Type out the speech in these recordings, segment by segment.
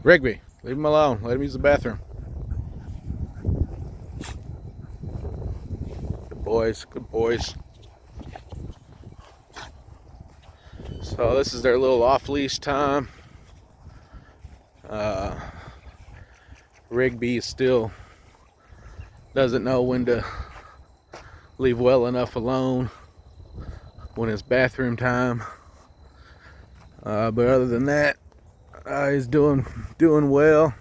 Rigby, leave him alone. Let him use the bathroom. Good boys, good boys. So this is their little off-leash time. Rigby still doesn't know when to leave well enough alone when it's bathroom time. But other than that, he's doing well.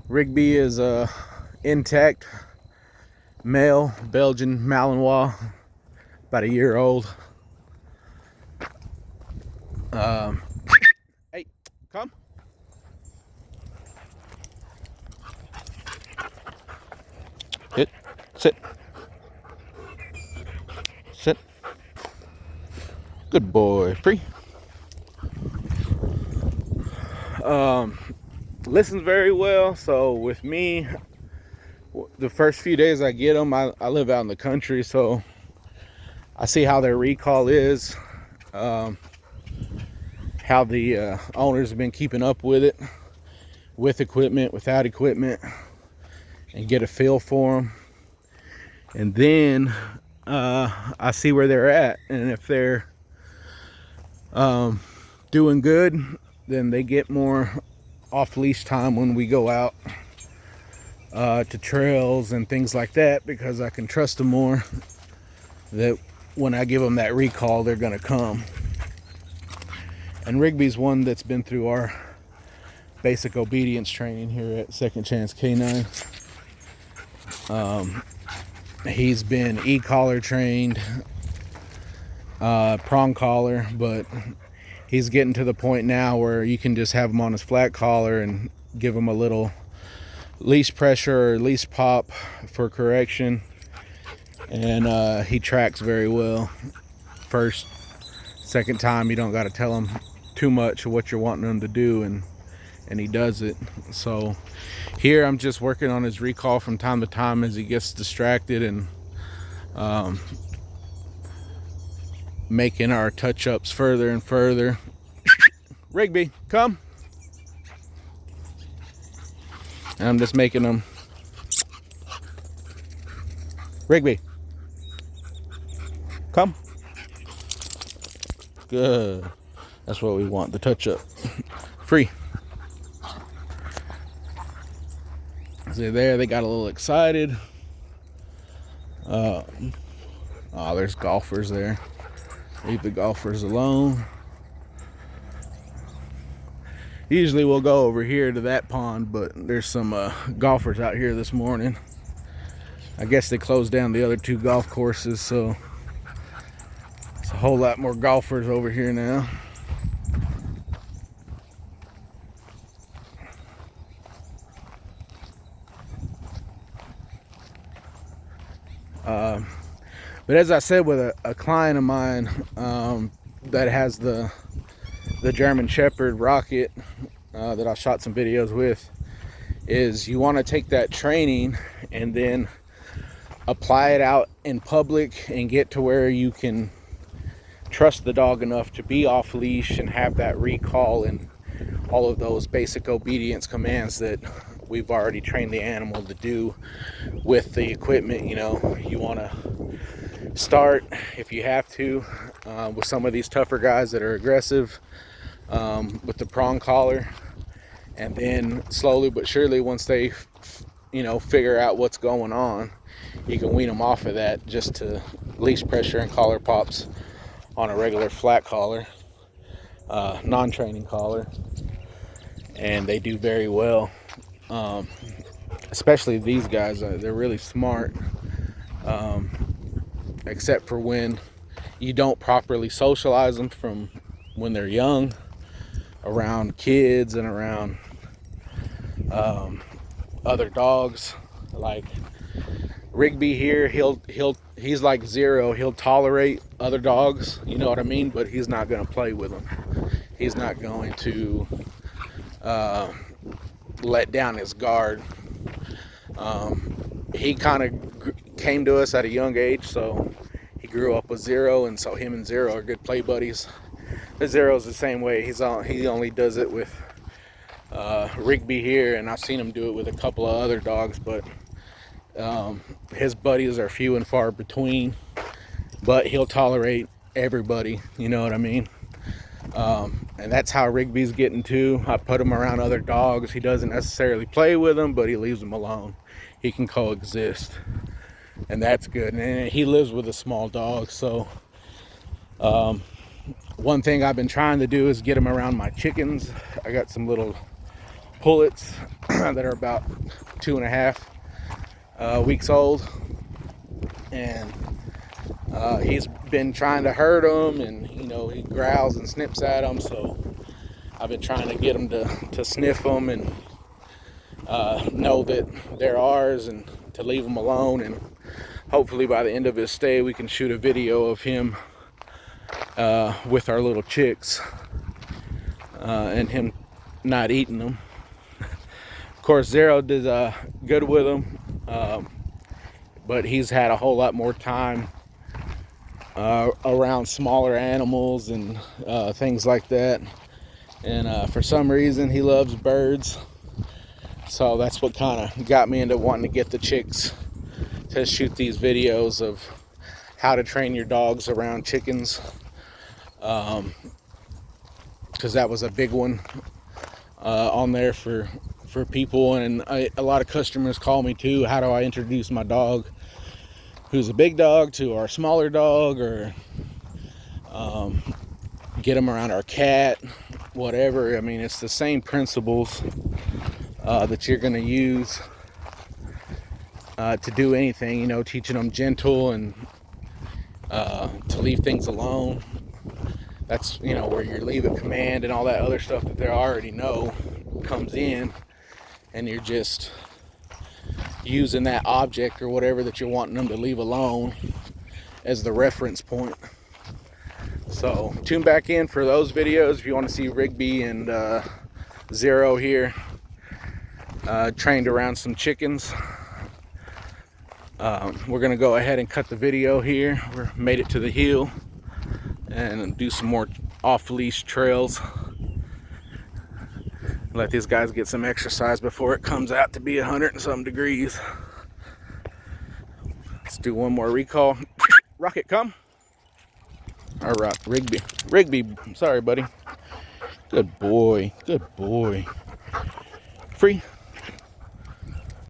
Rigby is intact male Belgian Malinois, about a year old. Hey, come. Sit. Sit. Good boy. Free. Listens very well. So with me, the first few days I get them, I live out in the country, so I see how their recall is, how the owners have been keeping up with it, with equipment, without equipment, and get a feel for them. And then I see where they're at, and if they're doing good, then they get more off-leash time when we go out to trails and things like that, because I can trust them more that when I give them that recall, they're gonna come. And Rigby's one that's been through our basic obedience training here at Second Chance Canine. He's been e-collar trained, prong collar, but he's getting to the point now where you can just have him on his flat collar and give him a little leash pressure or leash pop for correction, and he tracks very well. First, second time, you don't got to tell him too much of what you're wanting him to do, and he does it. So here I'm just working on his recall from time to time as he gets distracted, and making our touch-ups further and further. Rigby, come. And I'm just making them. Rigby, come. Good. That's what we want, the touch-up. Free. See there, they got a little excited. Oh, there's golfers there. Leave the golfers alone. Usually we'll go over here to that pond, but there's some golfers out here this morning. I guess they closed down the other two golf courses, so it's a whole lot more golfers over here now. But as I said, with a client of mine that has the German Shepherd Rocket that I shot some videos with, is you want to take that training and then apply it out in public and get to where you can trust the dog enough to be off leash and have that recall and all of those basic obedience commands that we've already trained the animal to do with the equipment. You know, you want to start, if you have to, with some of these tougher guys that are aggressive, with the prong collar, and then slowly but surely, once they figure out what's going on, you can wean them off of that just to leash pressure and collar pops on a regular flat collar, non-training collar, and they do very well. Especially these guys, they're really smart, except for when you don't properly socialize them from when they're young, around kids and around other dogs. Like Rigby here, he's like zero. He'll tolerate other dogs, you know what I mean, but he's not going to play with them. He's not going to let down his guard. He kind of came to us at a young age, so he grew up with Zero, and so him and Zero are good play buddies. But Zero's the same way. He only does it with Rigby here, and I've seen him do it with a couple of other dogs, but his buddies are few and far between. But he'll tolerate everybody, you know what I mean? And that's how Rigby's getting too. I put him around other dogs. He doesn't necessarily play with them, but he leaves them alone. He can coexist, and that's good. And he lives with a small dog, so one thing I've been trying to do is get him around my chickens. I got some little pullets that are about 2.5 weeks old, and he's been trying to herd them, and you know, he growls and snips at them, so I've been trying to get him to sniff them and know that they're ours and to leave them alone. And hopefully by the end of his stay we can shoot a video of him with our little chicks and him not eating them. Of course, Zero did good with them, but he's had a whole lot more time around smaller animals and things like that. And for some reason he loves birds, so that's what kind of got me into wanting to get the chicks to shoot these videos of how to train your dogs around chickens, because that was a big one on there for people. And a lot of customers call me too, how do I introduce my dog who's a big dog to our smaller dog, or get them around our cat, whatever. I mean, it's the same principles that you're going to use to do anything, you know, teaching them gentle and to leave things alone. That's, you know, where your leave of command and all that other stuff that they already know comes in, and you're just using that object or whatever that you're wanting them to leave alone as the reference point. So tune back in for those videos if you want to see Rigby and Zero here trained around some chickens. We're gonna go ahead and cut the video here. We're made it to the hill and do some more off-leash trails. Let these guys get some exercise before it comes out to be 100 and some degrees. Let's do one more recall. Rocket, come. All right, Rigby. Rigby, I'm sorry, buddy. Good boy. Good boy. Free.